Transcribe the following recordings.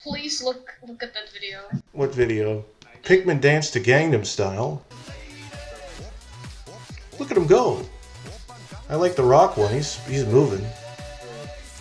Please look at that video. What video? Pikmin dance to Gangnam Style. Look at him go. I like the rock one. He's moving.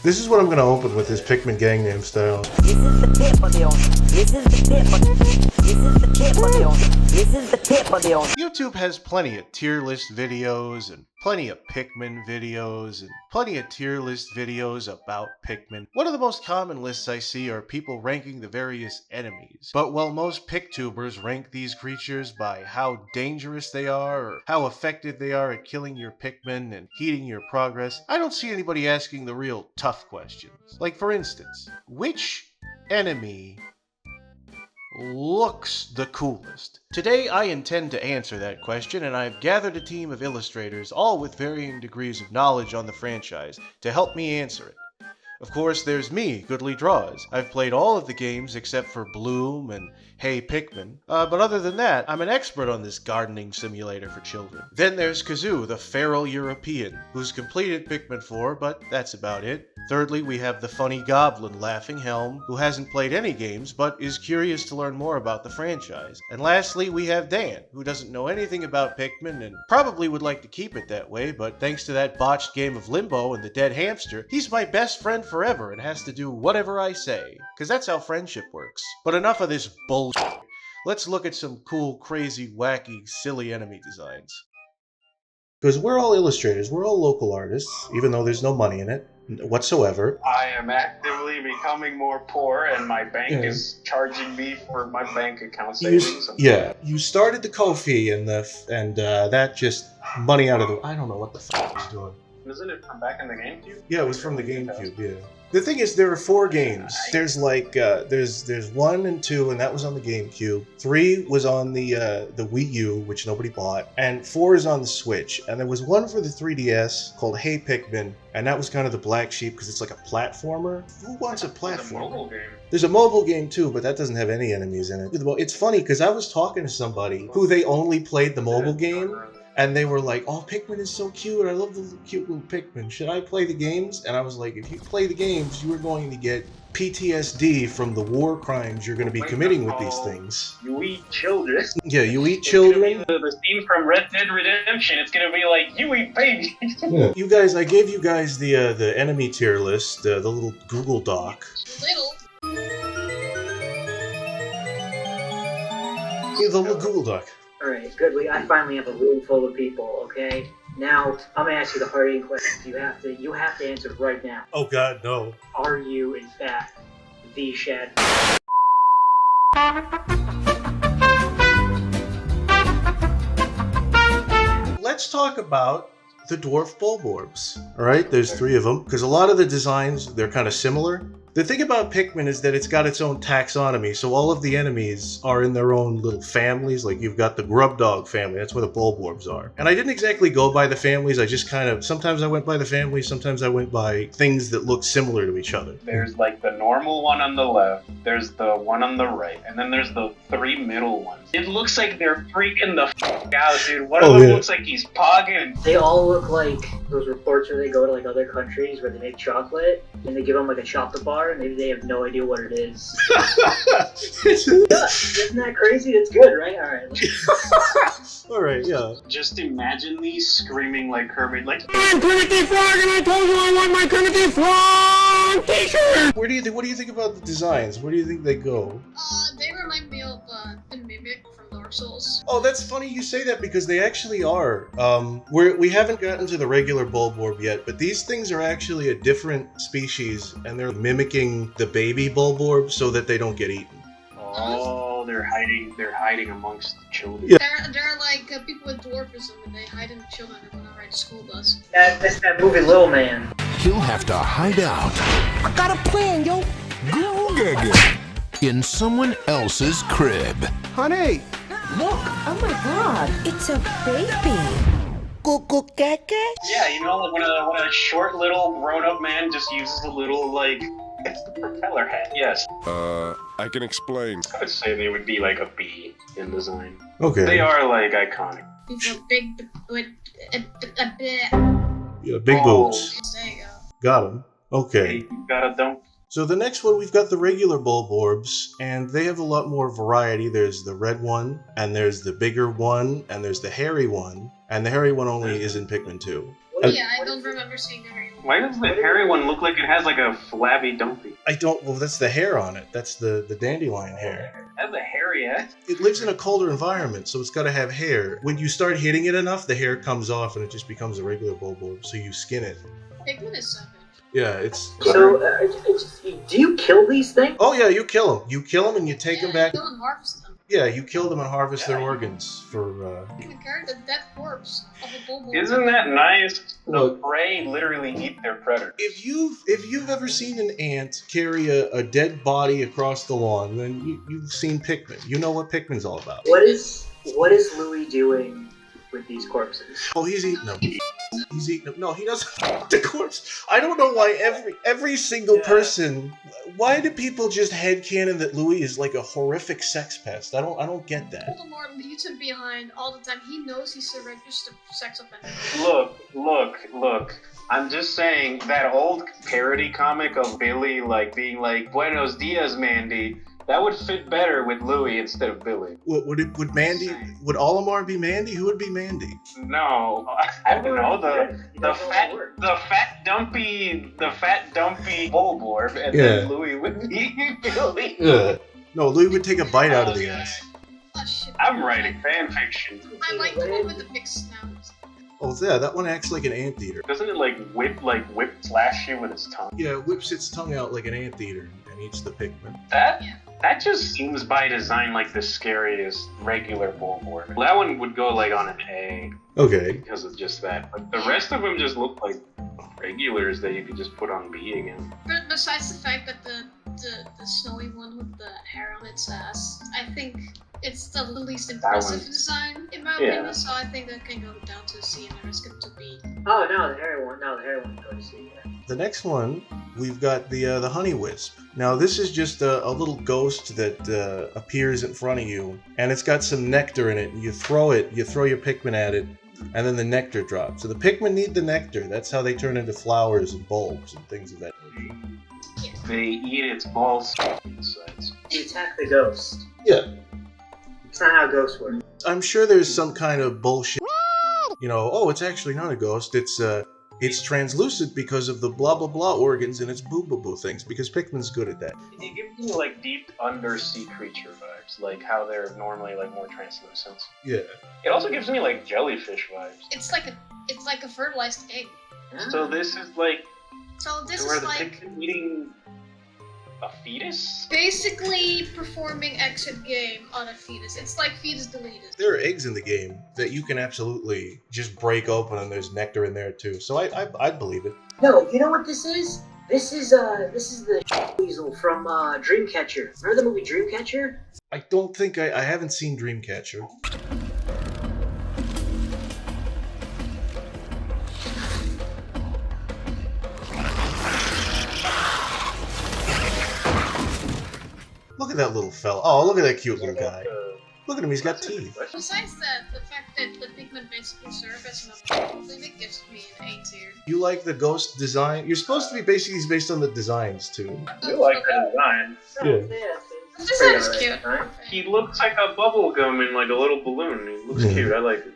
This is what I'm gonna open with this Pikmin Gangnam Style. This is the tip of the ocean. This is the tip of the ocean. This is the tip of the ocean. This is the tip of the ocean. YouTube has plenty of tier list videos and plenty of Pikmin videos and plenty of tier list videos about Pikmin. One of the most common lists I see are people ranking the various enemies. But while most Piktubers rank these creatures by how dangerous they are or how effective they are at killing your Pikmin and heating your progress, I don't see anybody asking the real tough questions. Like for instance, which enemy looks the coolest? Today I intend to answer that question, and I've gathered a team of illustrators, all with varying degrees of knowledge on the franchise, to help me answer it. Of course, there's me, Goodly Draws. I've played all of the games except for Bloom and Hey Pikmin, but other than that, I'm an expert on this gardening simulator for children. Then there's Kazoo, the feral European, who's completed Pikmin 4, but that's about it. Thirdly, we have the funny goblin laughing Helm, who hasn't played any games, but is curious to learn more about the franchise. And lastly, we have Dan, who doesn't know anything about Pikmin and probably would like to keep it that way, but thanks to that botched game of Limbo and the dead hamster, he's my best friend forever and has to do whatever I say, because that's how friendship works. But enough of this bullshit. Let's look at some cool, crazy, wacky, silly enemy designs. Because we're all illustrators, we're all local artists, even though there's no money in it whatsoever. I am actively becoming more poor, and my bank is charging me for my bank account savings. You started the Ko-fi and that just money out of the. I don't know what the fuck he's doing. Isn't it from back in the GameCube? Yeah, it was from the GameCube. Yeah. The thing is, there are 4 games. There's like there's 1 and 2, and that was on the GameCube. 3 was on the Wii U, which nobody bought, and 4 is on the Switch. And there was 1 for the 3DS called Hey Pikmin, and that was kind of the black sheep because it's like a platformer. Who wants a platformer? It's a mobile game. There's a mobile game too, but that doesn't have any enemies in it. Well, it's funny because I was talking to somebody who they only played the mobile game. And they were like, oh, Pikmin is so cute. I love the cute little Pikmin. Should I play the games? And I was like, if you play the games, you are going to get PTSD from the war crimes you're going to be committing with these things. You eat children. Yeah, you eat children. The scene from Red Dead Redemption, it's going to be like, you eat babies. Yeah. You guys, I gave you guys the enemy tier list, the little Google Doc. Little. Yeah, the little Google Doc. Alright, good. I finally have a room full of people, okay? Now, I'm gonna ask you the hard questions. You have to answer right now. Oh god, no. Are you, in fact, the Shad? Let's talk about the Dwarf Bulborbs. Alright, there's 3 of them, because a lot of the designs, they're kind of similar. The thing about Pikmin is that it's got its own taxonomy, so all of the enemies are in their own little families. Like you've got the grub dog family, that's where the Bulborbs are. And I didn't exactly go by the families, I just kind of, sometimes I went by the families, sometimes I went by things that look similar to each other. There's like the normal one on the left, there's the one on the right, and then there's the 3 middle ones. It looks like they're freaking the f*** out, dude. One of them looks like he's pogging. They all look like those reports where they go to like other countries where they make chocolate, and they give them like a chocolate bar, and maybe they have no idea what it is. Yeah, isn't that crazy? It's good, right? Alright. Alright, yeah. Just imagine these screaming like Kermit, like, I'm Kermit Frog, and I told you I want my Kermit Frog t-shirt! What do you think about the designs? Where do you think they go? They remind me of the Mimic from Dark Souls. Oh, that's funny you say that because they actually are. We haven't gotten to the regular Bulborb yet, but these things are actually a different species, and they're mimicking the baby Bulborb so that they don't get eaten. oh, they're hiding amongst the children. Yeah. They're like people with dwarfism, and they hide in the children and when I ride school bus. That's that movie Little Man. He'll have to hide out. I got a plan, yo! In someone else's crib. Honey! Look! Oh my god! It's a baby! Cuckoo caca? Yeah, you know, like when a short little grown-up man just uses a little, like, it's the propeller head, yes. I can explain. I would say they would be like a bee in design. Okay. They are, like, iconic. These are big with Yeah, big boobs. There you go. Got them. Okay. Hey, you gotta dump So the next one, we've got the regular Bulborbs, and they have a lot more variety. There's the red one, and there's the bigger one, and there's the hairy one, and the hairy one only is in Pikmin 2. Yeah, I don't remember seeing the hairy one. Why does the hairy one look like it has like a flabby dumpy? Well, that's the hair on it. That's the dandelion hair. It has a hairy ass. It lives in a colder environment, so it's got to have hair. When you start hitting it enough, the hair comes off and it just becomes a regular Bulborb, so you skin it. Pikmin is savage. Yeah, it's... So, do you kill these things? Oh yeah, you kill them. You kill them and you take them back. Kill and harvest them. Yeah, you kill them and harvest their organs for... You can carry the dead corpse of a Bulborb. Isn't that nice? The Look. prey literally eat their predator. If you've ever seen an ant carry a dead body across the lawn, then you've seen Pikmin. You know what Pikmin's all about. What is Louis doing with these corpses? Oh, he's eating them. He's eating them. No, he doesn't fuck the corpse. I don't know why every single person... Why do people just headcanon that Louis is like a horrific sex pest? I don't get that. Voldemort leaves him behind all the time. He knows he's a registered sex offender. Look. I'm just saying that old parody comic of Billy like being like, Buenos dias, Mandy. That would fit better with Louis instead of Billy. Would Olimar be Mandy? Who would be Mandy? No, I don't know. The fat dumpy Bulborb, and then Louis would be Billy. Yeah. No, Louis would take a bite out of the ass. Oh shit. I'm writing fan fiction. I like the one with the big snout. Oh yeah, that one acts like an anteater. Doesn't it whip flash you with its tongue? Yeah, it whips its tongue out like an anteater and eats the Pikmin. That just seems by design like the scariest regular Bulborb. That one would go like on an A. Okay. Because of just that. But the rest of them just look like regulars that you could just put on B again. But besides the fact that the snowy one with the hair on its ass, I think it's the least impressive design in my opinion. So I think that can go down to C and the rest go to B. Oh no, the hairy one. No, the hairy one can go to C. Yeah. The next one, we've got the honey wisp. Now this is just a little ghost that appears in front of you, and it's got some nectar in it. And you throw your Pikmin at it, and then the nectar drops. So the Pikmin need the nectar. That's how they turn into flowers and bulbs and things of that nature. Yeah. They eat its balls insides. You attack the ghost. Yeah. It's not how ghosts work. I'm sure there's some kind of bullshit. You know, oh, it's actually not a ghost. It's translucent because of the blah blah blah organs and its boo boo boo things. Because Pikmin's good at that. It gives me like deep undersea creature vibes, like how they're normally like more translucent. Yeah. It also gives me like jellyfish vibes. It's like a fertilized egg. So this is like. So this where is the like Pikmin eating a fetus? basically performing exit game on a fetus. It's like fetus deleted. There are eggs in the game that you can absolutely just break open, and there's nectar in there too. So I'd believe it. No, you know what this is? This is the weasel from Dreamcatcher. Remember the movie Dreamcatcher? I don't think I haven't seen Dreamcatcher. Look at that little fella. Oh, look at that cute little guy. Look at him, he's got teeth. Besides that, the fact that the Pikmin basically serve as an clinic gives me an A tier. You like the ghost design? You're supposed to be based on the designs too. You like the design. Yeah. The design is cute. He looks like a bubble gum in like a little balloon. He looks cute. I like it.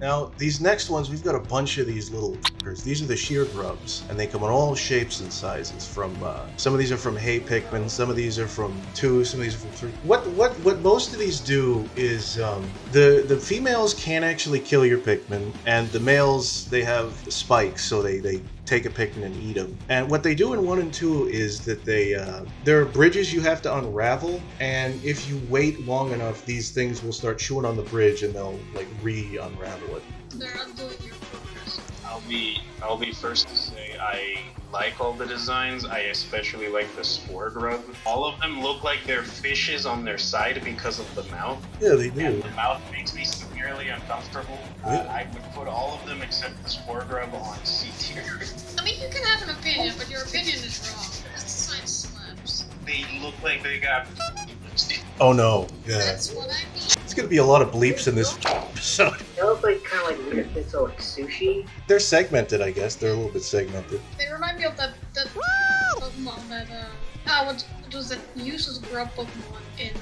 Now, these next ones, we've got a bunch of these little f***ers. These are the Shear grubs, and they come in all shapes and sizes. From some of these are from Hay Pikmin, some of these are from 2, some of these are from 3. What most of these do is the females can't actually kill your Pikmin, and the males, they have spikes, so they take a Pikmin and eat them. And what they do in 1 and 2 is that there are bridges you have to unravel, and if you wait long enough, these things will start chewing on the bridge and they'll like re-unravel it. They're undoing your progress. I'll be first to say I like all the designs. I especially like the spore grub. All of them look like they're fishes on their side because of the mouth. Yeah, they do. And the mouth makes me severely uncomfortable. I would put all of them except the spore grub on C tier. I mean, you can have an opinion, but your opinion is wrong. This design slaps. They look like they got Oh no. Yeah. That's what I mean. It's gonna be a lot of bleeps in this episode. They look like kind of like weird bits of like sushi. They're segmented, I guess. They're a little bit segmented. They remind me of the Pokemon that it was that useless grub Pokemon in.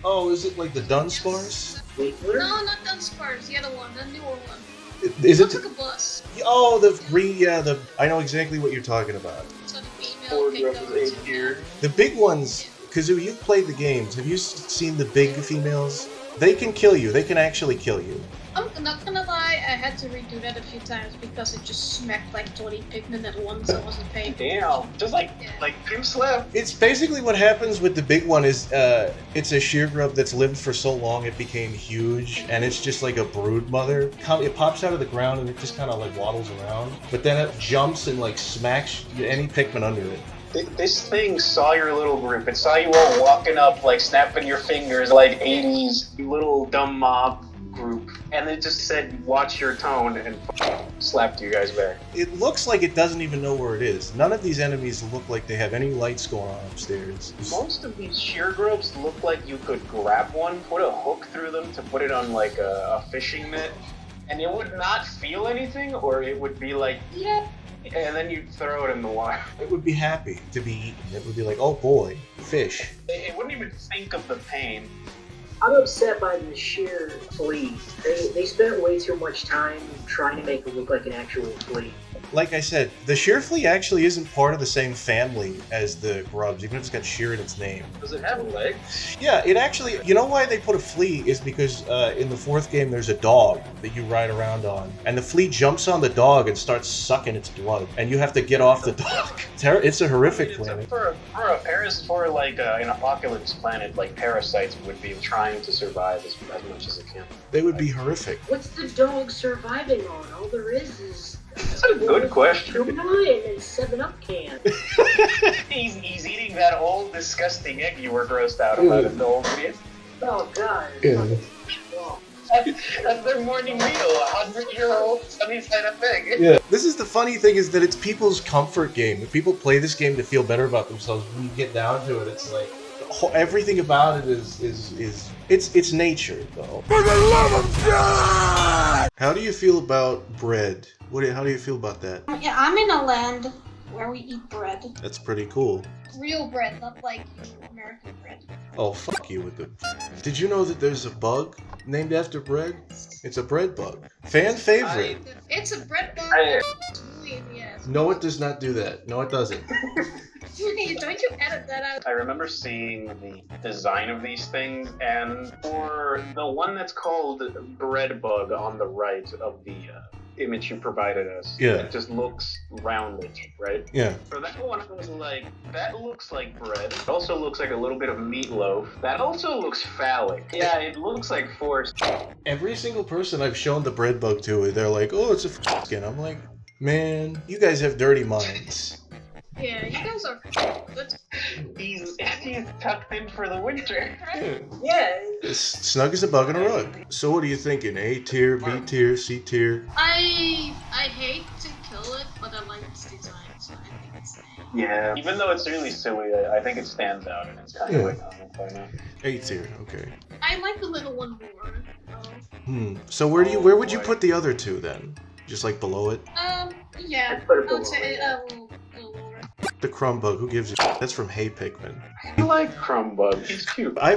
Oh, is it like the Dunsparce? No, not Dunsparce. The other one, the newer one. Is it? Looks like a bus. Oh, the green. Yeah, the. I know exactly what you're talking about. So the female can go into. The big ones. Kazoo, you've played the games. Have you seen the big females? They can kill you. They can actually kill you. I'm not gonna lie, I had to redo that a few times because it just smacked like 20 Pikmin at once. I wasn't paying. Damn, just like Pim Slap. It's basically what happens with the big one is it's a shear grub that's lived for so long it became huge, and it's just like a brood mother. It pops out of the ground and it just kind of like waddles around, but then it jumps and like smacks any Pikmin under it. This thing saw your little group. It saw you all walking up, like snapping your fingers, like 80s little dumb mob group, and it just said, "Watch your tone," and slapped you guys back. It looks like it doesn't even know where it is. None of these enemies look like they have any lights going on upstairs. Most of these shear grubs look like you could grab one, put a hook through them to put it on like a fishing net, and it would not feel anything, or it would be like, yeah. And then you throw it in the water. It would be happy to be eaten. It would be like, oh boy, fish. It wouldn't even think of the pain. I'm upset by the sheer flea. They spent way too much time trying to make it look like an actual flea. Like I said, the shear flea actually isn't part of the same family as the grubs, even if it's got shear in its name. Does it have legs? Yeah, it actually, you know why they put a flea is because in the fourth game there's a dog that you ride around on, and the flea jumps on the dog and starts sucking its blood, and you have to get off the dog. It's a horrific planet. For like an apocalypse planet, like parasites would be trying to survive as much as it can. They would be horrific. What's the dog surviving on? All there is That's a good question. juvenile and 7-Up can. He's eating that old disgusting egg you were grossed out about in the old video. Oh god. Yeah. Wow. That's their morning meal, 100-year-old sunny-side up egg. Yeah. This is the funny thing is that it's people's comfort game. If people play this game to feel better about themselves, when you get down to it, it's like everything about it is it's nature though. For the love of God! How do you feel about bread? How do you feel about that? Yeah, I'm in a land where we eat bread. That's pretty cool. Real bread, not like American bread. Oh, fuck you with the... Did you know that there's a bug named after bread? It's a bread bug. Fan favorite. It's a bread bug. Yes. No, it does not do that. No, it doesn't. Don't you edit that out? I remember seeing the design of these things, and for the one that's called Breadbug on the right of the image you provided us, Yeah. it just looks rounded, right? Yeah. For that one, I was like, that looks like bread. It also looks like a little bit of meatloaf. That also looks phallic. Yeah, it looks like forced. Every single person I've shown the bread bug to, they're like, oh, it's a skin. I'm like, man, you guys have dirty minds. Yeah, you guys are good. He's tucked in for the winter. Yeah. It's snug as a bug in a rug. So what are you thinking? A tier, B tier, C tier? I hate to kill it, but I like its design, so I think it's Yeah. Even though it's really silly, I think it stands out, and it's kind of iconic by now. A tier, okay. I like the little one more. So where would you put the other two then? Just like below it? Yeah. I'd put it I would below say it. a little lower. The crumb bug, who gives a shit? That's from Hey Pikmin. I like Crumbug. He's cute. I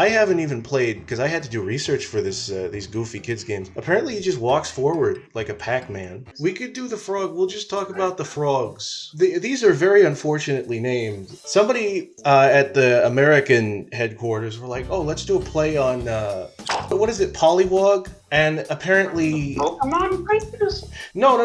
haven't even played, because I had to do research for these Goofy Kids games. Apparently he just walks forward like a Pac-Man. We could do the frog, we'll just talk about the frogs. These are very unfortunately named. Somebody at the American headquarters were like, oh, let's do a play on, what is it, Pollywog? And apparently... Pokemon Princess? No.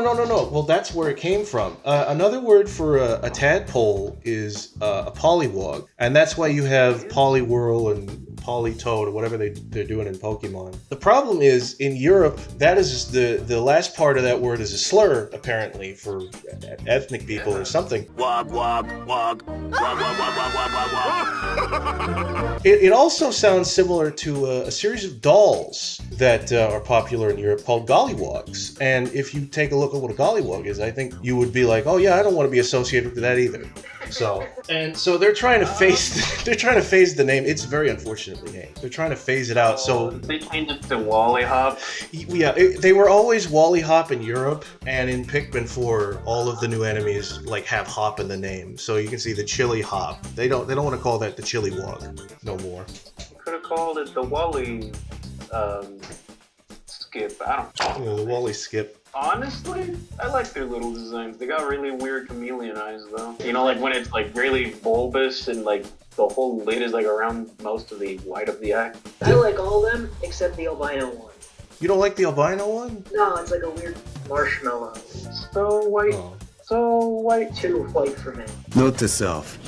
Well, that's where it came from. Another word for a tadpole is a pollywog, and that's why you have Poliwhirl and Politoad or whatever they're doing in Pokemon. The problem is, in Europe, that is the last part of that word is a slur, apparently, for ethnic people or something. Wog, wog, wog. Wog, wog, wog, wog, wog, wog. It also sounds similar to a series of dolls that are popular in Europe called gollywogs. And if you take a look at what a gollywog is, I think you would be like, oh yeah, I don't want to be associated with that either. So they're trying to phase the name. It's very unfortunately named. They're trying to phase it out. So they changed it to Wally Hop. Yeah, they were always Wally Hop in Europe, and in Pikmin 4, all of the new enemies like have hop in the name. So you can see the chili hop. They don't want to call that the chili wog no more. You could have called it the Wally skip. I don't know. The Wally skip. Honestly, I like their little designs. They got really weird chameleon eyes, though. You know, like when it's like really bulbous and like the whole lid is like around most of the white of the eye. I like all of them except the albino one. You don't like the albino one? No, it's like a weird marshmallow. So white. Oh. So white. Too white for me. Note to self,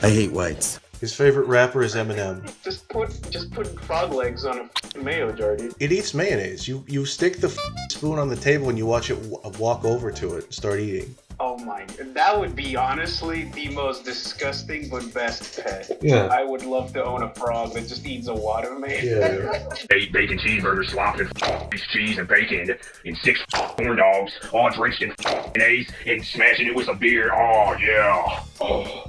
I hate whites. His favorite rapper is Eminem. Just put frog legs on a mayo jar, dude. It eats mayonnaise. You stick the spoon on the table and you watch it walk over to it and start eating. Oh my, that would be honestly the most disgusting but best pet. Yeah. I would love to own a frog that just eats a wad of mayonnaise. Yeah. 8 bacon cheeseburgers slopped in cheese and bacon, and 6 corn dogs, all drenched in mayonnaise, and smashing it with some beer. Oh, yeah. Oh.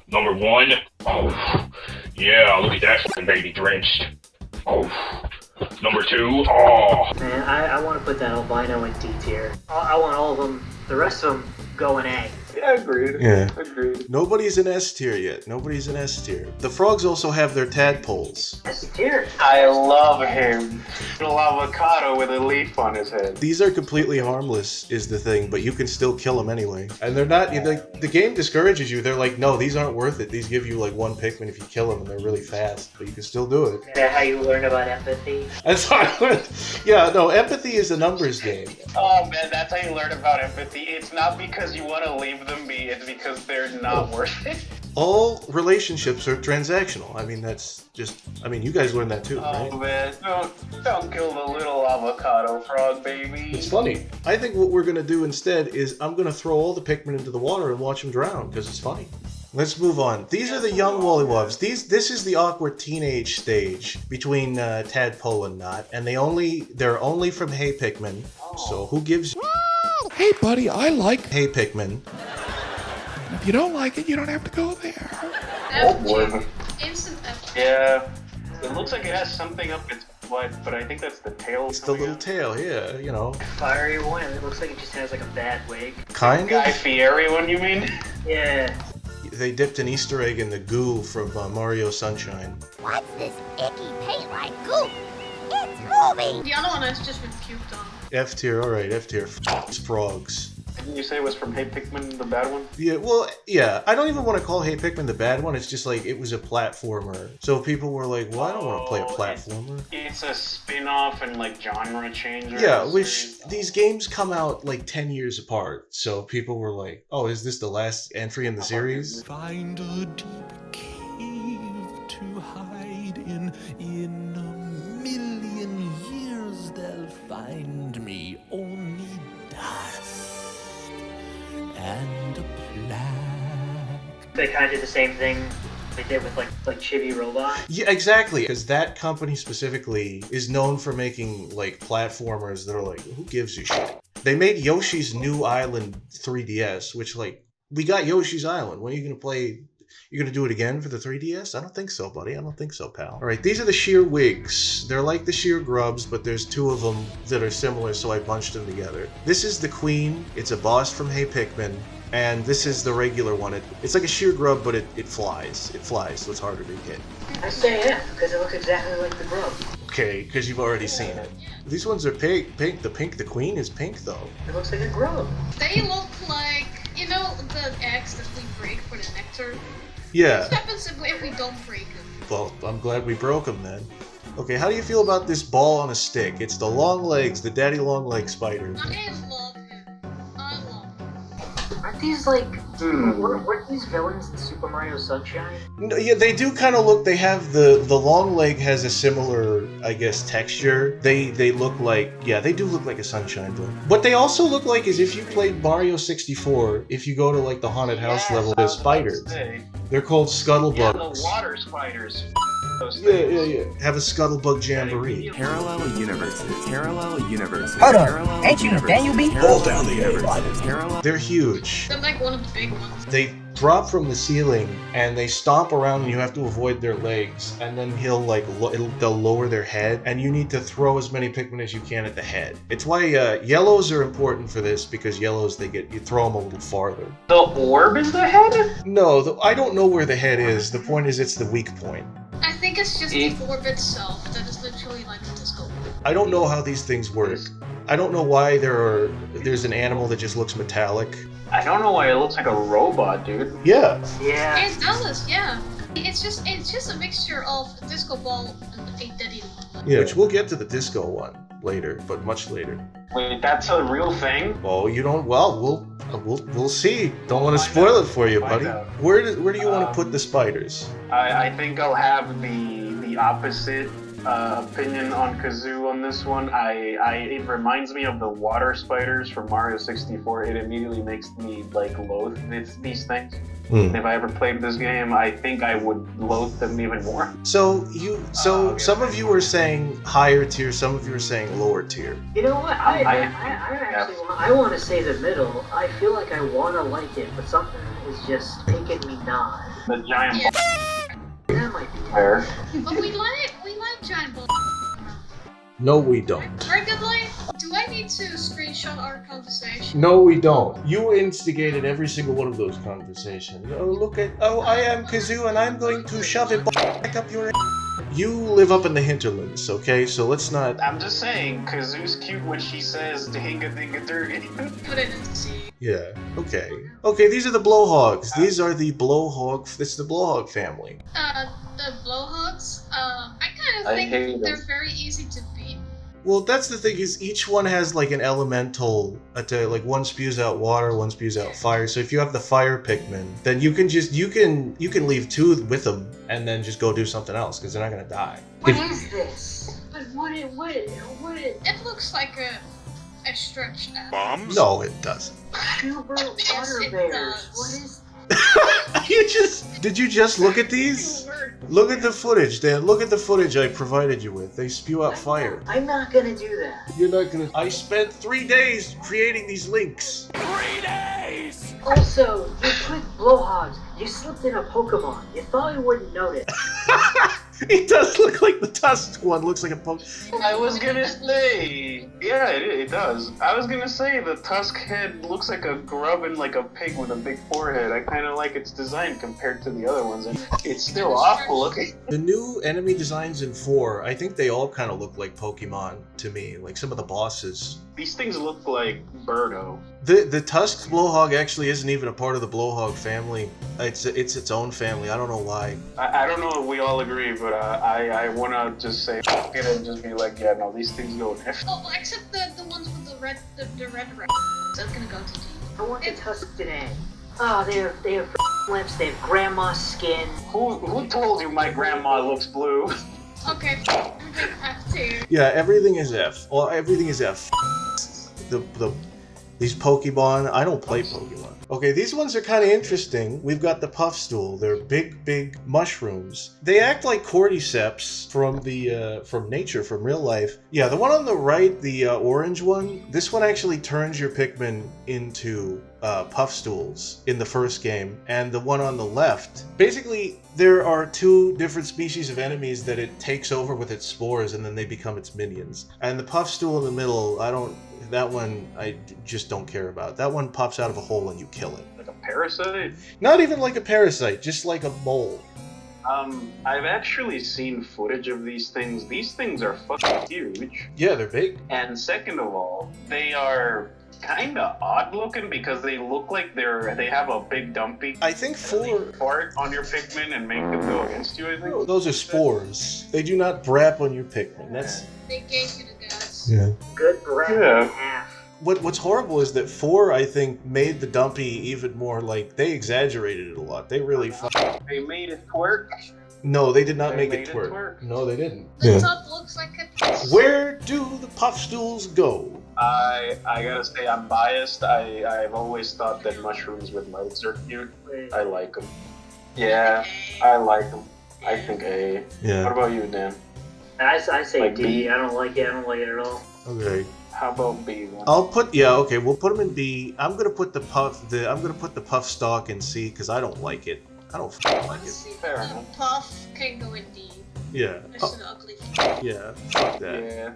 Number 1. Oh, yeah, look at that fucking baby drenched. Oh. Number 2. Oh. Man, I want to put that albino in D tier. I want all of them. The rest of them go in A. Yeah, agreed. Yeah. Agreed. Nobody's in S tier yet. Nobody's in S tier. The frogs also have their tadpoles. S tier. I love him. Little avocado with a leaf on his head. These are completely harmless, is the thing, but you can still kill them anyway. And they're not, the game discourages you. They're like, no, these aren't worth it. These give you like 1 Pikmin if you kill them, and they're really fast, but you can still do it. Is that how you learn about empathy? That's how I learned. Yeah, no, empathy is a numbers game. Oh man, that's how you learn about empathy. It's not because you want to leave them be, it's because they're not worth it. All relationships are transactional. I mean, that's just, you guys learned that too, right? Oh man, don't kill the little avocado frog, baby. It's funny. I think what we're going to do instead is I'm going to throw all the Pikmin into the water and watch them drown, because it's funny. Let's move on. These are the young Wollywobs. This is the awkward teenage stage between Tadpole and Not, and they're only from Hey Pikmin. So who gives? Hey, buddy, I like. Hey Pikmin. If you don't like it, you don't have to go there. FG. Instant FG. Yeah, it looks like it has something up its butt, but I think that's the tail. It's the little tail, yeah, you know. Fiery one, and it looks like it just has like a bad wig. Kind Guy of. Fieri one, you mean? Yeah. They dipped an Easter egg in the goo from Mario Sunshine. What's this icky paint like goo? It's moving! The other one has just been puked on. F tier, alright, F tier. Frogs. Didn't you say it was from Hey Pikmin, the bad one? Yeah, well, yeah. I don't even want to call Hey Pikmin the bad one. It's just like, it was a platformer. So people were like, well, I don't want to play a platformer. It's a spin-off and like genre changer. Yeah, which these games come out like 10 years apart. So people were like, oh, is this the last entry in the series? Find a deep cave to hide in a million years they'll find me only dust and a plague. They kind of did the same thing they did with like Chibi Robot. Yeah, exactly. Because that company specifically is known for making like platformers that are like, who gives a shit? They made Yoshi's New Island 3DS, which like, we got Yoshi's Island. When are you gonna play? You're gonna do it again for the 3DS? I don't think so, buddy. I don't think so, pal. Alright, these are the Shear wigs. They're like the Shear grubs, but there's 2 of them that are similar, so I bunched them together. This is the queen. It's a boss from Hey Pikmin. And this is the regular one. It's like a Shear grub, but it flies. It flies, so it's harder to get. I say yeah, because it looks exactly like the grub. Okay, because you've already seen it. These ones are pink. The queen is pink, though. It looks like a grub. They look like, you know, the eggs that we break for the nectar? Yeah. What happens if we don't break them? Well, I'm glad we broke them then. Okay, how do you feel about this ball on a stick? It's the long legs, the daddy long leg spider. I love him. I love him. Aren't these like... Weren't these villains in Super Mario Sunshine? No, yeah, they do kind of look. They have the long leg has a similar, I guess, texture. They look like, yeah, they do look like a Sunshine villain. What they also look like is if you played Mario 64, if you go to like the haunted house level, there's spiders. They're called scuttlebugs. Yeah, the water spiders. Yeah. Have a scuttlebug jamboree. Parallel universes. Hold on, ain't you Daniel B? Hold down the A. They're huge. They're like one of the big ones. drop from the ceiling and they stomp around and you have to avoid their legs, and then he'll like they'll lower their head and you need to throw as many Pikmin as you can at the head. It's why yellows are important for this, because yellows you throw them a little farther. The orb is the head? No, I don't know where the head is. The point is it's the weak point. I think it's just the orb itself that is literally like the disco. I don't know how these things work. I don't know why there's an animal that just looks metallic. I don't know why it looks like a robot, dude. Yeah. Yeah. It does, yeah. It's just a mixture of a disco ball and a daddy one. Yeah, which we'll get to the disco one later, but much later. Wait, that's a real thing? Oh, you don't? Well, we'll see. Don't want to spoil it for you, buddy. Where do you want to put the spiders? I think I'll have the opposite opinion on Kazoo on this one. It reminds me of the water spiders from Mario 64. It immediately makes me like loathe these things. If I ever played this game, I think I would loathe them even more. So some of you are saying higher tier, some of you are saying lower tier. You know what? I actually want to say the middle. I feel like I want to like it, but something is just making me nod. The giant That might be fair. But we like giant balls. No, we don't. Arguably, do I need to screenshot our conversation? No, we don't. You instigated every single one of those conversations. I am Kazoo and I'm going to shove it back up your You live up in the hinterlands, okay? So let's not... I'm just saying, Kazoo's cute when she says dinga-dinga-dirty. Put it into C. Yeah, okay. Okay, these are the blowhogs. These are the blowhog... This is the blowhog family. The blowhogs, I kind of think they're very easy to beat. Well, that's the thing, is each one has like an elemental attack. Like one spews out water, one spews out fire. So if you have the fire Pikmin, then you can leave two with them and then just go do something else because they're not gonna die. What is this? But what it looks like a stretched out. Bombs? No, it doesn't. Super water it bears. does. What is Did you just look at these? Look at the footage, Dan. Look at the footage I provided you with. They spew out fire. I'm not gonna do that. You're not gonna... I spent 3 days creating these links. 3 days! Also, you clicked blowhogs. You slipped in a Pokemon. You thought we wouldn't notice. It does look like the tusked one. Looks like a Pokemon. I was gonna say, yeah, it does. I was gonna say the tusk head looks like a grub and like a pig with a big forehead. I kind of like its design compared to the other ones, and it's still awful looking. The new enemy designs in 4, I think they all kind of look like Pokemon to me. Like some of the bosses. These things look like Birdo. The tusked blowhog actually isn't even a part of the blowhog family. It's its own family. I don't know why. I don't know if we all agree, but I wanna just say f it and just be like, yeah, no, these things go in. Oh, except the ones with the red That's gonna go to D. I want the tusked today. Oh, they have lips. They have grandma's skin. Who told you my grandma looks blue? Okay, F tier. Yeah, everything is F. Well, everything is F. These Pokemon, I don't play Pokemon. Okay, these ones are kind of interesting. We've got the Puffstool. They're big mushrooms. They act like cordyceps from nature, from real life. Yeah, the one on the right, the orange one, this one actually turns your Pikmin into Puffstools in the first game. And the one on the left, basically, there are 2 different species of enemies that it takes over with its spores and then they become its minions. And the Puffstool in the middle, that one I just don't care about. That one pops out of a hole and you kill it. Like a parasite? Not even like a parasite, just like a mole. I've actually seen footage of these things. These things are fucking huge. Yeah, they're big. And second of all, they are kinda odd looking because they look like they have a big dumpy. I think 4 fart on your Pikmin and make them go against you, I think. No, those are spores. They do not brap on your Pikmin. They gave you the guts. Yeah. Good breath and half. What's horrible is that 4, I think, made the dumpy even more like they exaggerated it a lot. They really They made it twerk. No, they did not make it twerk. No, they didn't. The top looks like a... Where do the Puffstools go? I gotta say I'm biased. I've always thought that mushrooms with mouths are cute. I like them. Yeah, I like them. I think A. Yeah. What about you, Dan? I say Like D. B? I don't like it. I don't like it at all. Okay. How about B then? I'll put okay. We'll put them in B. I'm gonna put the puff stalk in C because I don't like it. I don't like it. Fair enough. Puff can go in D. Yeah. It's an ugly. Yeah. Fuck that. Yeah.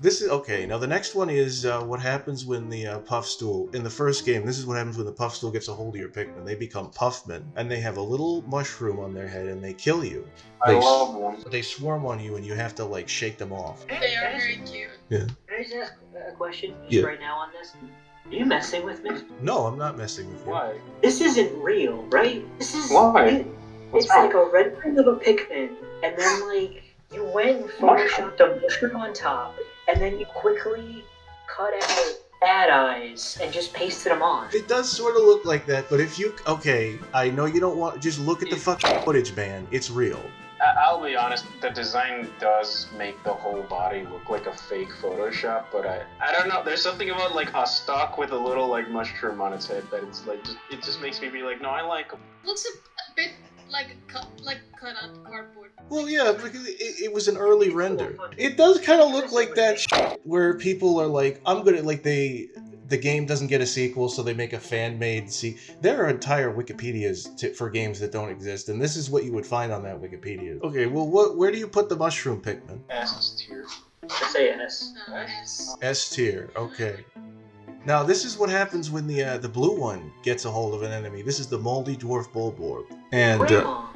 This is okay. Now the next one is what happens when the Puffstool in the first game. This is what happens when the Puffstool gets a hold of your Pikmin. They become Puffmen, and they have a little mushroom on their head, and they kill you. I love one. They swarm on you, and you have to like shake them off. They are very cute. Yeah. Can I just ask a question Yeah. right now on this? Are you messing with me? No, I'm not messing with you. Why? This isn't real, right? This is Why? It's like a rendering of a Pikmin, and then like you went and photoshopped a mushroom on top, and then you quickly cut out bad eyes and just pasted them on. It does sort of look like that, but if you I know you don't want. Just look at the fucking footage, man. It's real. I'll be honest, the design does make the whole body look like a fake Photoshop, but I don't know, there's something about like a stalk with a little like mushroom on its head that it's like, it just makes me be like, no, I like them. Looks a bit like cut out cardboard. Well, yeah, because it was an early render. It does kind of look like that where people are like, I'm gonna like the game doesn't get a sequel, so they make a fan-made There are entire Wikipedias for games that don't exist, and this is what you would find on that Wikipedia. Okay, well, where do you put the mushroom Pikmin? S tier. I say S. S. S tier. Okay. Now this is what happens when the blue one gets a hold of an enemy. This is the moldy dwarf Bulborb, and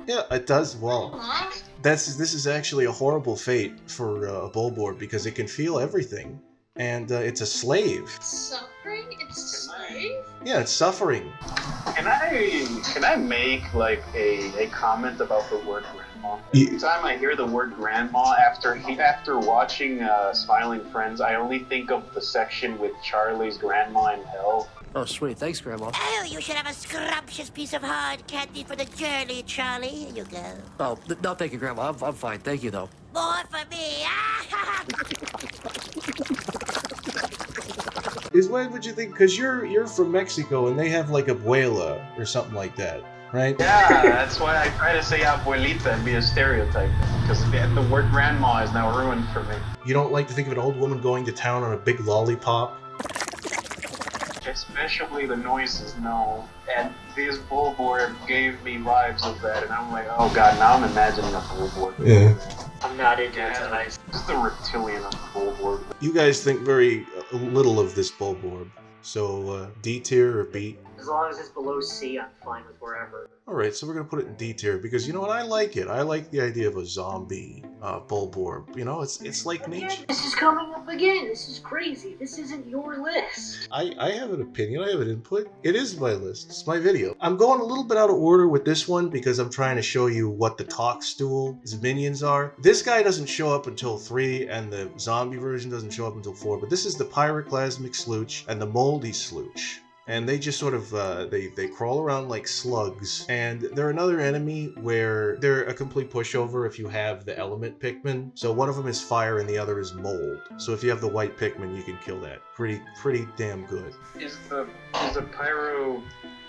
yeah, it does well. Huh? This is actually a horrible fate for a Bulborb because it can feel everything, and it's a slave. Suffering? It's a slave? Yeah, it's suffering. Can I make like a comment about the word grandma? Every time I hear the word grandma after watching Smiling Friends, I only think of the section with Charlie's grandma in Hell. Oh, sweet. Thanks, Grandma. Oh, you should have a scrumptious piece of hard candy for the journey, Charlie. Here you go. Oh, no, thank you, Grandma. I'm fine. Thank you, though. More for me. Why would you think? Because you're from Mexico and they have like abuela or something like that, right? Yeah, that's why I try to say abuelita and be a stereotype, because the word grandma is now ruined for me. You don't like to think of an old woman going to town on a big lollipop? Especially the noises, no. And this Bulborb gave me vibes of that, and I'm like, oh god, now I'm imagining a Bulborb. Yeah. I'm not into it tonight. This is the reptilian of the Bulborb. You guys think very little of this Bulborb. So, D tier or B? As long as it's below C, I'm fine with wherever. Alright, so we're gonna put it in D tier because you know what? I like it. I like the idea of a zombie Bulborb. You know, it's like nature. This is coming up again. This is crazy. This isn't your list. I have an opinion. I have an input. It is my list. It's my video. I'm going a little bit out of order with this one because I'm trying to show you what the Toxtool's minions are. This guy doesn't show up until 3, and the zombie version doesn't show up until 4, but this is the Pyroclasmic Slooch and the Moldy Slooch. And they just sort of, they crawl around like slugs. And they're another enemy where they're a complete pushover if you have the element Pikmin. So one of them is fire and the other is mold. So if you have the white Pikmin, you can kill that. Pretty damn good. Is the pyro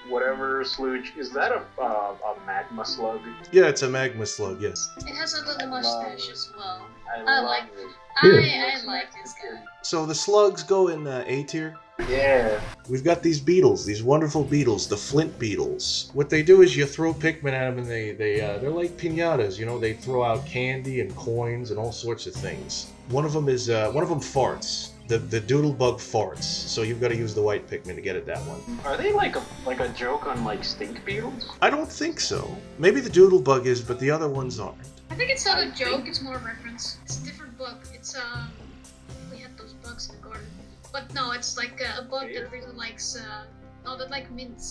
whatever slooch, is that a magma slug? Yeah, it's a magma slug, yes. It has a little mustache as well. I like it. I like this guy. So the slugs go in A tier. Yeah. We've got these beetles, these wonderful beetles, the flint beetles. What they do is you throw Pikmin at them and they're like piñatas, you know, they throw out candy and coins and all sorts of things. One of them farts. The doodlebug farts, so you've got to use the white Pikmin to get at that one. Are they like a joke on like stink beetles? I don't think so. Maybe the doodlebug is, but the other ones aren't. I think it's not a joke, it's more a reference. It's a different bug. It's we had those bugs in the garden. But no, it's like a bug that really likes that like mint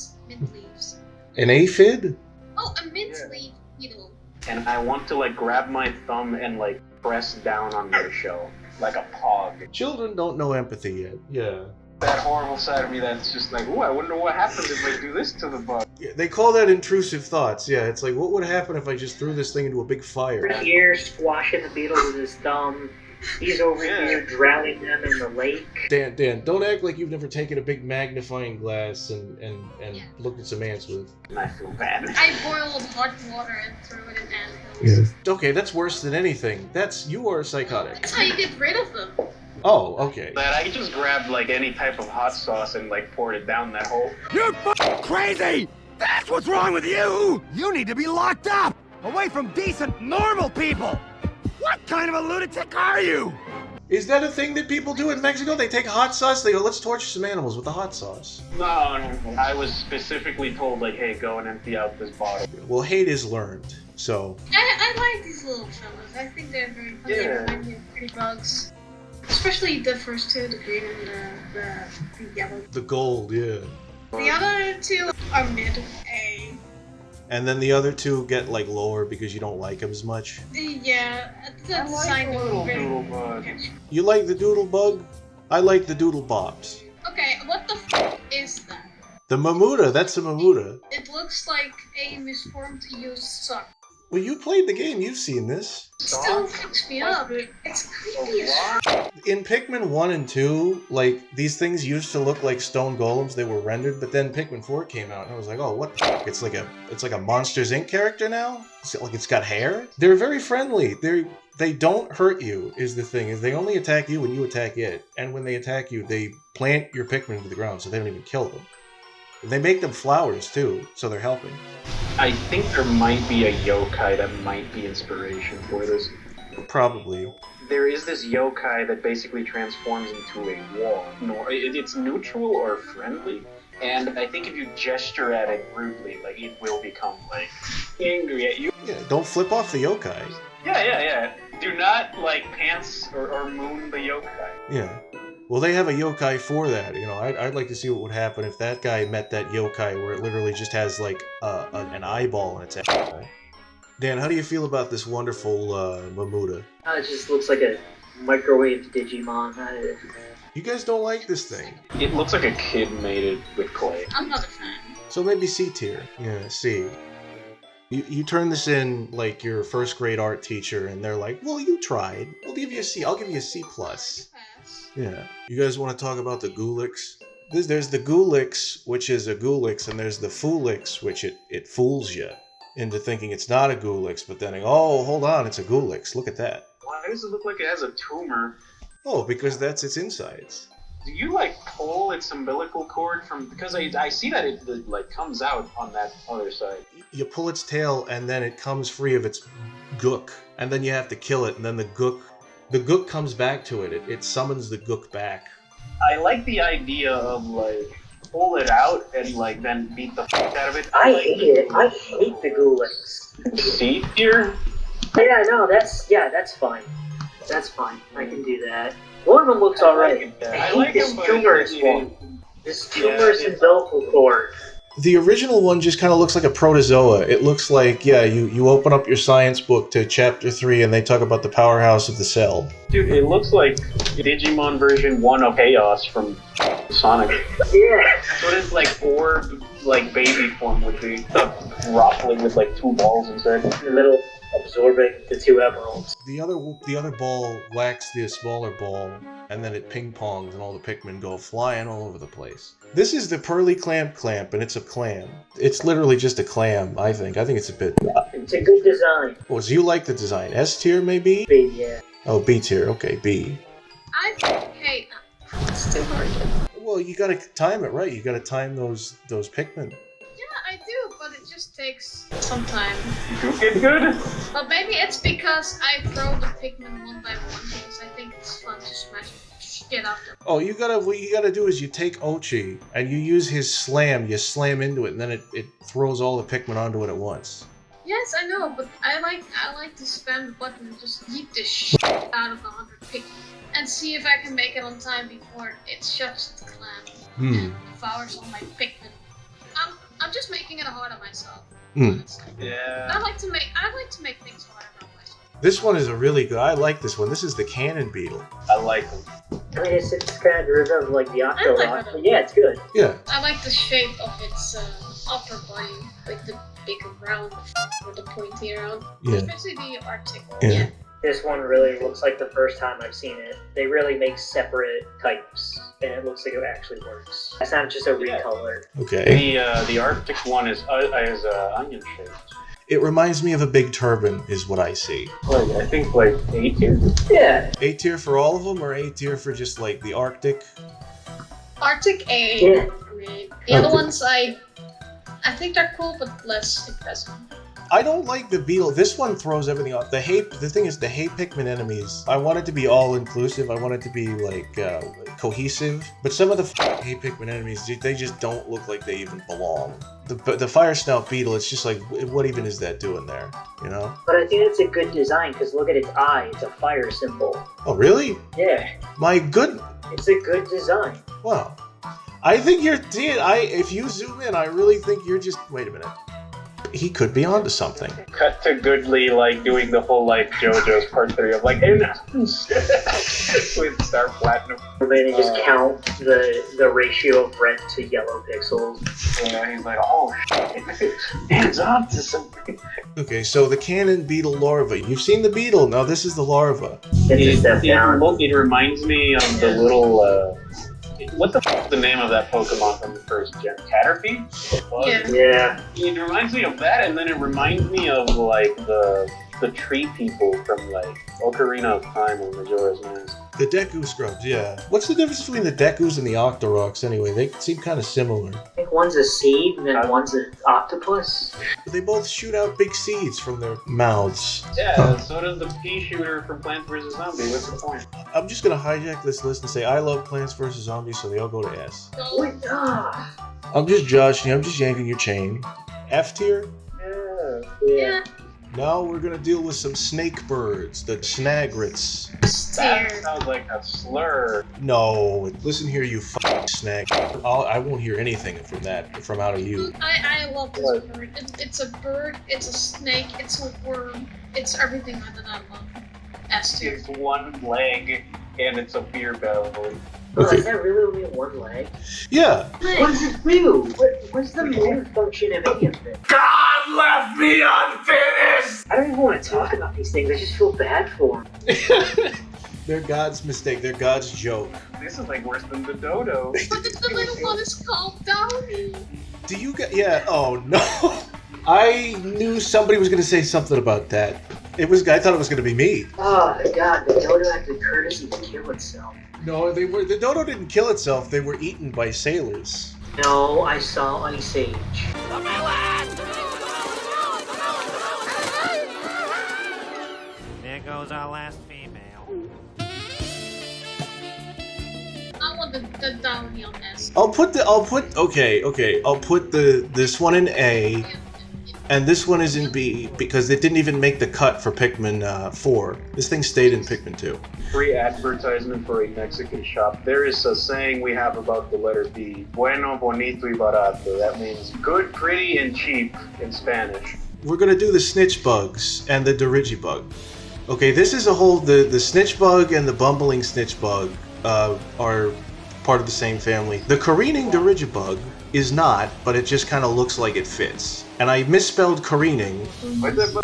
leaves. An aphid? Oh, a mint leaf beetle. And I want to like grab my thumb and like press down on their shell. Like a pog. Children don't know empathy yet. Yeah. That horrible side of me that's just like, ooh, I wonder what happens if I do this to the bug. Yeah, they call that intrusive thoughts. Yeah, it's like, what would happen if I just threw this thing into a big fire? Here, squashing the beetle with his thumb. He's over here drowning them in the lake. Dan, don't act like you've never taken a big magnifying glass and looked at some ants with. I feel bad. I boiled hot water and threw it in anthills. Yeah. Okay, that's worse than anything. You are psychotic. That's how you get rid of them. Oh, okay. That I just grabbed like any type of hot sauce and like poured it down that hole. You're crazy! That's what's wrong with you! You need to be locked up! Away from decent, normal people! What kind of a lunatic are you? Is that a thing that people do in Mexico? They take hot sauce, they go, let's torture some animals with the hot sauce. No. I was specifically told like, hey, go and empty out this bottle. Well, hate is learned, so... I like these little fellas. I think they're very fun. They remind me of pretty bugs. Especially the first two, the green and the yellow. The gold, yeah. The other two are mid-A. And then the other two get like lower because you don't like them as much. Yeah, the design don't really catch. You like the doodle bug? I like the doodle bobs. Okay, what the f is that? The Mamuta, that's a Mamuta. It looks like a misformed used sock. Well, you played the game, you've seen this. It still fucks me up. It's creepy as f. In Pikmin 1 and 2, like, these things used to look like stone golems, they were rendered, but then Pikmin 4 came out, and I was like, oh, what the f***? It's like a Monsters Inc. character now? Like it's got hair? They're very friendly. They don't hurt you, is the thing, is they only attack you when you attack it. And when they attack you, they plant your Pikmin into the ground, so they don't even kill them. They make them flowers, too, so they're helping. I think there might be a yokai that might be inspiration for this. Probably. There is this yokai that basically transforms into a wall. It's neutral or friendly, and I think if you gesture at it rudely, like it will become like angry at you. Yeah, don't flip off the yokai. Yeah. Do not like pants or moon the yokai. Yeah. Well, they have a yokai for that. You know, I'd like to see what would happen if that guy met that yokai where it literally just has like an eyeball in its asshole. Dan, how do you feel about this wonderful Mamuta? It just looks like a microwave Digimon. You guys don't like this thing? It looks like a kid made it with clay. I'm not a fan. So maybe C tier. Yeah, C. You turn this in like your first grade art teacher, and they're like, "Well, you tried. I'll give you a C. I'll give you a C plus." Yeah. You guys want to talk about the Goolix? There's the Goolix, which is a Goolix, and there's the Foolix, which it fools you into thinking it's not a Goolix, but then, oh, hold on, it's a Goolix. Look at that. Why does it look like it has a tumor? Oh, because that's its insides. Do you like pull its umbilical cord from? Because I see that it like comes out on that other side. You pull its tail, and then it comes free of its gook, and then you have to kill it, and then the gook comes back to it. It summons the gook back. I like the idea of like pull it out and like then beat the f out of it. I hate it. I hate the Goolix. C tier? Yeah, no, that's fine. That's fine. I can do that. One of them looks alright. I hate this humorous one. This humorous umbilical cord. The original one just kind of looks like a protozoa. It looks like, yeah, you open up your science book to chapter 3 and they talk about the powerhouse of the cell. Dude, it looks like Digimon version 1 of Chaos from Sonic. Yeah. So it's like orb, like baby form with the Rockling with like 2 balls inside. In the middle, absorbing the 2 emeralds. The other ball whacks the smaller ball, and then it ping-pongs, and all the Pikmin go flying all over the place. This is the Pearly Clamp, and it's a clam. It's literally just a clam, I think. I think it's a bit... It's a good design. Oh, so you like the design. S tier, maybe? B, yeah. Oh, B tier. Okay, B. I hate that. It's too hard. Well, you gotta time it right. You gotta time those Pikmin. I do, but it just takes some time. You get good? But maybe it's because I throw the Pikmin one by one because I think it's fun to smash shit out them. Oh, what you gotta do is you take Ochi and you use his slam. You slam into it, and then it throws all the Pikmin onto it at once. Yes, I know, but I like to spam the button and just yeet the shit out of 100 Pikmin and see if I can make it on time before it shuts the clam and devours all my Pikmin. I'm just making it hard on myself. Yeah. I like to make things harder on myself. This one is a really good. I like this one. This is the cannon beetle. I like them. I mean, it's kind of derivative of like the Octorok, but yeah, it's good. Yeah. I like the shape of its upper body, like the big round with the pointy around. Yeah. Especially the Arctic. Yeah. This one really looks like the first time I've seen it. They really make separate types, and it looks like it actually works. It's not just a recolor. Okay. The Arctic one is onion shaped. It reminds me of a big turban, is what I see. Like, I think like A tier. Yeah. A tier for all of them, or A tier for just like the Arctic? Arctic A. Yeah. For me. The other ones, I think they're cool, but less impressive. I don't like the beetle. This one throws everything off. The thing is, the hay Pikmin enemies, I want it to be all inclusive. I want it to be like cohesive. But some of the hay Pikmin enemies, they just don't look like they even belong. The fire snout beetle, it's just like, what even is that doing there? You know? But I think it's a good design because look at its eye. It's a fire symbol. Oh, really? Yeah. My good. It's a good design. Wow. I think you're. If you zoom in, I really think you're just. Wait a minute. He could be onto something. Cut to Goodly like doing the whole like JoJo's part 3 of like with Star Platinum. And then they just count the ratio of red to yellow pixels. Yeah, he's like, oh shit, hands on to something. Okay, so the cannon beetle larva. You've seen the beetle. Now this is the larva. It reminds me of the little. What the f is the name of that Pokemon from the first gen? Caterpie? Yeah. It reminds me of that, and then it reminds me of like the tree people from like Ocarina of Time or Majora's Mask. The Deku scrubs, yeah. What's the difference between the Dekus and the Octoroks anyway? They seem kind of similar. I think one's a seed and then one's an octopus. But they both shoot out big seeds from their mouths. Yeah, so does the pea shooter from Plants vs. Zombies. What's the point? I'm just gonna hijack this list and say I love Plants vs. Zombies, so they all go to S. I'm just joshing, I'm just yanking your chain. F tier? Yeah. Now we're gonna deal with some snake birds, the Snagrets. That sounds like a slur. No, listen here, you snag. I won't hear anything from out of you. I love this bird. It's a bird, it's a snake, it's a worm, it's everything that I love. S tier. It's one leg and it's a beer belly. Oh, is that really only one leg? Yeah. What does it do? What's the main function of any of this? God left me unfinished! I don't even want to talk about these things. I just feel bad for them. They're God's mistake. They're God's joke. This is like worse than the dodo. But the little one is called Downy. Do you get? Yeah. Oh no. I knew somebody was going to say something about that. I thought it was going to be me. Oh God, the dodo had the courtesy to kill itself. No, the dodo didn't kill itself. They were eaten by sailors. No, I saw Ice Age. There goes our last female. I want the Downy on S. I'll put this one in A, and this one is in B because it didn't even make the cut for Pikmin 4. This thing stayed in Pikmin 2. Free advertisement for a Mexican shop. There is a saying we have about the letter B. Bueno, bonito y barato. That means good, pretty, and cheap in Spanish. We're gonna do the Snitchbugs and the Dirigibug. Okay, this is a whole. The Snitchbug and the Bumbling Snitchbug are part of the same family. The careening Dirigibug is not, but it just kind of looks like it fits. And I misspelled careening. Why is that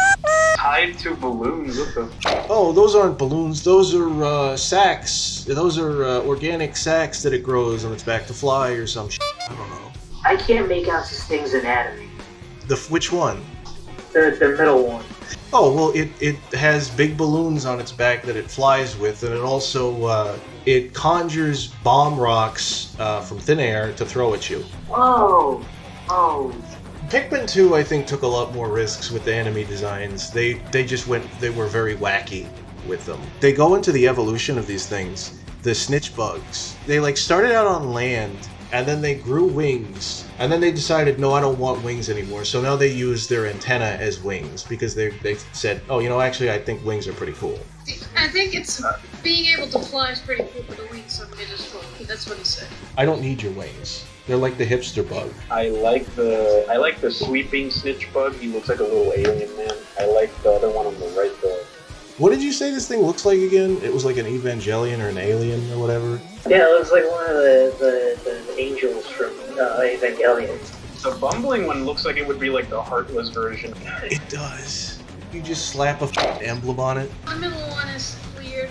tied to balloons? What the? Oh, those aren't balloons. Those are sacks. Those are organic sacks that it grows on its back to fly or some shit. I don't know. I can't make out this thing's anatomy. Which one? The middle one. Oh, well, it has big balloons on its back that it flies with, and it also it conjures bomb rocks from thin air to throw at you. Whoa! Oh. Pikmin 2, I think, took a lot more risks with the enemy designs. They were very wacky with them. They go into the evolution of these things. The Snitchbugs. They started out on land, and then they grew wings, and then they decided, no, I don't want wings anymore. So now they use their antenna as wings because they said, oh, actually, I think wings are pretty cool. I think it's being able to fly is pretty cool, but the wings are really just cool. That's what he said. I don't need your wings. They're like the hipster bug. I like the sweeping Snitchbug. He looks like a little alien man. I like the other one on the right there. What did you say this thing looks like again? It was like an Evangelion or an alien or whatever? Yeah, it looks like one of the angels from Evangelion. The bumbling one looks like it would be like the heartless version. It does. You just slap a emblem on it. The middle one is weird.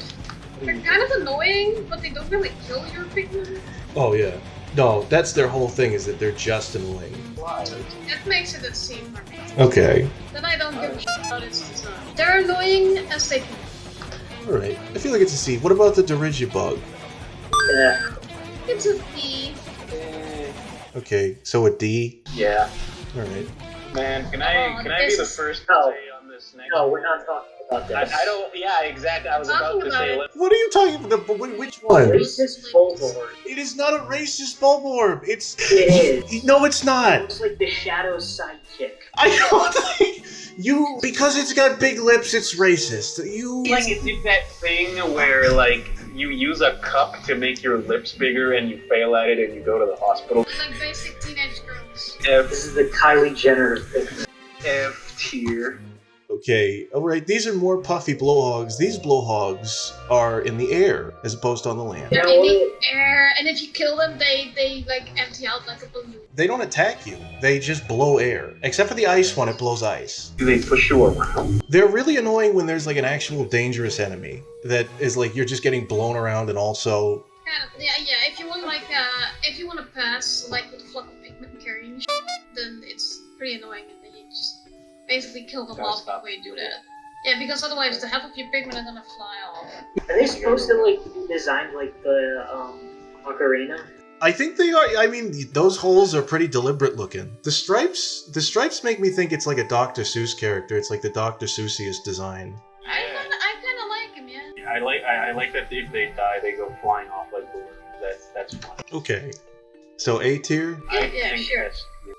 They're kind of annoying, but they don't really kill your Pikmin. Oh, yeah. No, that's their whole thing, is that they're just annoying. That makes it a C for me. Okay. Then I don't give a shit about its design. They're annoying as they can. Alright. I feel like it's a C. What about the Dirigibug? Yeah. It's a D. Okay, so a D? Yeah. Alright. Man, can I be the first to say on this next? No, we're not talking about this. I don't. Yeah, exactly. I was about to say. What are you talking about? Which one? Racist Bulborb. It is not a racist Bulborb. It is. No, it's not. It's like the Shadow's sidekick. I don't think you, because it's got big lips, it's racist. You like it did that thing where like you use a cup to make your lips bigger and you fail at it and you go to the hospital. It's like basic teenage girls. This is the Kylie Jenner thing. F tier. Okay, alright, these are more puffy blowhogs. These blowhogs are in the air as opposed to on the land. They're in the air, and if you kill them, they like empty out like a balloon. They don't attack you, they just blow air. Except for the ice one, it blows ice. Do they push you around? They're really annoying when there's like an actual dangerous enemy that is like you're just getting blown around and also... Yeah, if you want like, if you want to pass like with a flock of Pikmin carrying shit, then it's pretty annoying and then you just basically kill them off before you do that. Yeah, because otherwise the half of your Pikmin are gonna fly off. Are they supposed to like be designed like the ocarina? I think they are. I mean, those holes are pretty deliberate looking. The stripes make me think it's like a Dr. Seuss character. It's like the Dr. Seussiest design. I kind of like him, yeah. I like that if they die, they go flying off like balloons. That's fun. Okay, so A tier. Yeah, sure.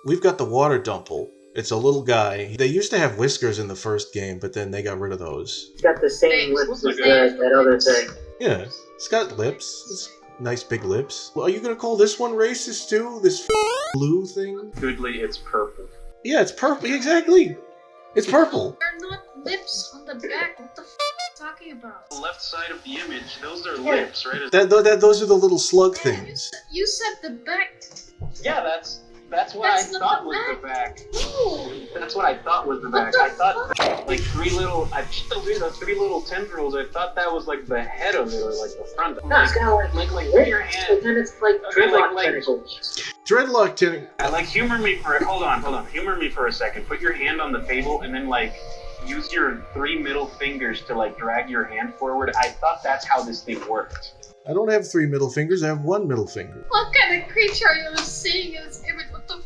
We've got the water dumple. It's a little guy. They used to have whiskers in the first game, but then they got rid of those. It's got the same lips as that other thing. Yeah, it's got lips. It's nice big lips. Well, are you gonna call this one racist too? This blue thing? Goodly, it's purple. Yeah, it's purple. Exactly. It's purple. They're not lips on the back. What the f are you talking about? The left side of the image, those are lips, right? Those are the little slug things. You said the back. Yeah, that's what I thought was the back. No. That's what I thought was the back. I thought like three little tendrils. I thought that was like the head of it or like the front. No, it's kind of like where your hand. And then it's like dreadlock tentacles. Dreadlock tentacles. Like humor me for hold on. Humor me for a second. Put your hand on the table and then like use your 3 middle fingers to like drag your hand forward. I thought that's how this thing worked. I don't have 3 middle fingers, I have 1 middle finger. What kind of creature are you seeing in this image? What the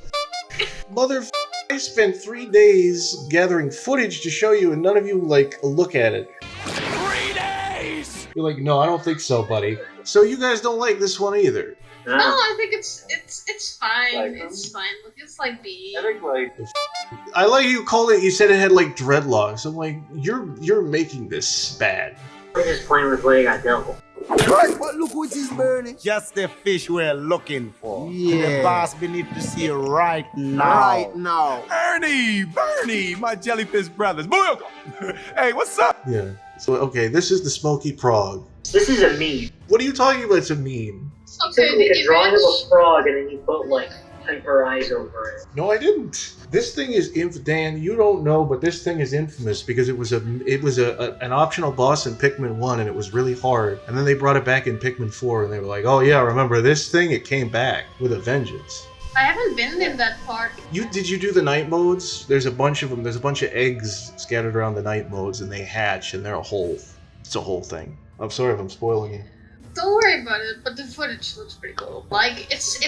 f? Mother f***, I spent 3 days gathering footage to show you and none of you, like, look at it. 3 days! You're like, no, I don't think so, buddy. So you guys don't like this one either? No, I think it's fine. Like it's fine. Look, it's like B. I think like I like you said it had like dreadlocks. I'm like, you're making this bad. We're just playing with what you got dealt. Right, but look what is burning. Just the fish we're looking for. Yeah. The boss beneath the sea right now. Right now. Bernie, my jellyfish brothers. Hey, what's up? Yeah. So, okay, this is the Smoky Prog. This is a meme. What are you talking about? It's a meme. Okay, you take a drawing of a frog and then you put like hyper eyes over it. No, I didn't. This thing is Dan, you don't know, but this thing is infamous because it was an optional boss in Pikmin 1 and it was really hard. And then they brought it back in Pikmin 4 and they were like, "Oh yeah, remember this thing? It came back with a vengeance." I haven't been in that part. Did you do the night modes? There's a bunch of them. There's a bunch of eggs scattered around the night modes and they hatch and they're it's a whole thing. I'm sorry if I'm spoiling you. Don't worry about it, but the footage looks pretty cool. Like, it's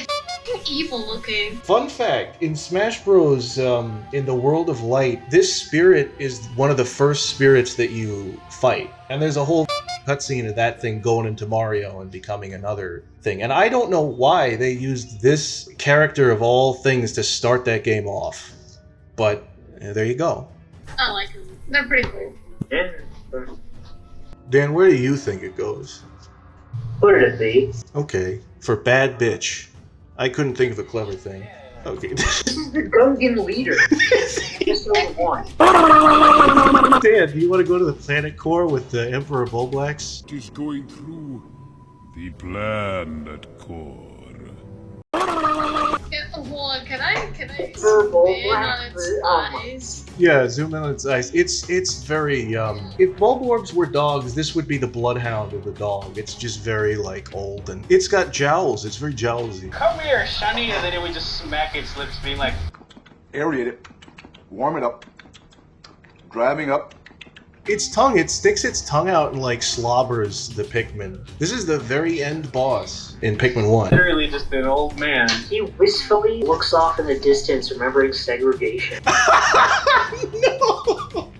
evil looking. Fun fact, in Smash Bros, in the World of Light, this spirit is one of the first spirits that you fight. And there's a whole cutscene of that thing going into Mario and becoming another thing. And I don't know why they used this character of all things to start that game off. But, there you go. I like them. They're pretty cool. Yeah. Dan, where do you think it goes? Put it at B. Okay, for bad bitch. I couldn't think of a clever thing. Okay. This is the Gungan leader. Just over one. Dan, do you want to go to the planet core with the Emperor Bulblax? Just going through the planet core. Yeah, oh hold on, can I For zoom in Bulborb? on its eyes? Yeah, zoom in on its eyes. It's very if Bulborbs were dogs, this would be the bloodhound of the dog. It's just very like old and it's got jowls. It's very jowlsy. Come here, Shiny, and then it would just smack its lips, being like, aerate it, warm it up, driving up. Its tongue, it sticks its tongue out and like slobbers the Pikmin. This is the very end boss in Pikmin 1. literally just an old man. He wistfully looks off in the distance, remembering segregation. No!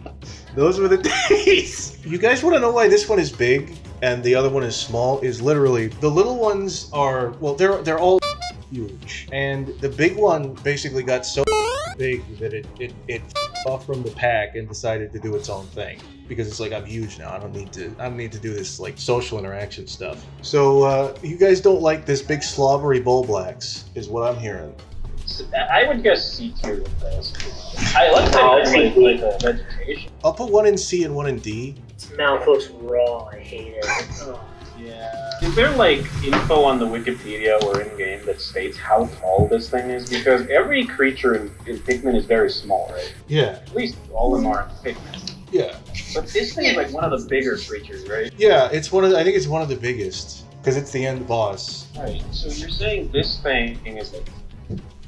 Those were the days! You guys want to know why this one is big and the other one is small? Is literally, the little ones are, well, they're all huge. And the big one basically got so big that it off from the pack and decided to do its own thing. Because it's like, I'm huge now, I don't need to do this like social interaction stuff. So you guys don't like this big slobbery Bulblacks, is what I'm hearing. I would guess C tier with this. I like that like the vegetation. I'll put one in C and one in D. Its mouth looks raw, I hate it. Oh. Yeah. Is there like info on the Wikipedia or in game that states how tall this thing is? Because every creature in Pikmin is very small, right? Yeah. At least all of them are Pikmin. Yeah. But this thing is like one of the bigger creatures, right? Yeah, I think it's one of the biggest because it's the end boss. Right. So you're saying this thing is like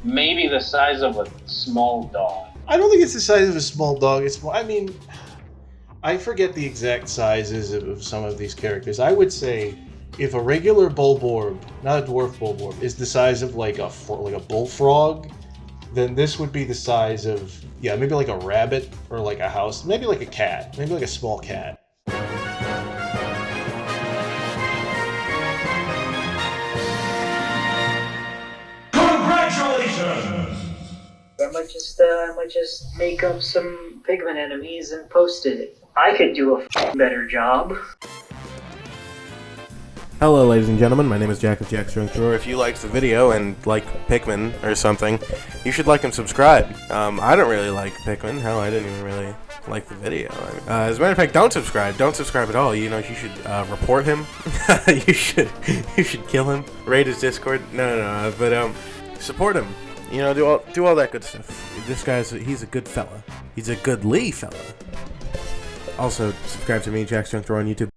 maybe the size of a small dog? I don't think it's the size of a small dog. It's more, I mean, I forget the exact sizes of some of these characters. I would say if a regular Bulborb, not a dwarf Bulborb, is the size of like a bullfrog, then this would be the size of, yeah, maybe like a rabbit or like a house, maybe like a cat, maybe like a small cat. Congratulations! I might just make up some Pikmin enemies and post it. I could do a better job. Hello ladies and gentlemen, my name is Jack of Jack's Drunk Drawer. If you liked the video and like Pikmin or something, you should like and subscribe. I don't really like Pikmin, hell I didn't even really like the video. As a matter of fact, don't subscribe at all. You know, you should report him. you should kill him, raid his Discord. No, but support him. You know, do all that good stuff. This he's a good fella. He's a goodly fella. Also, subscribe to me, Jack's Drunk Drawer on YouTube.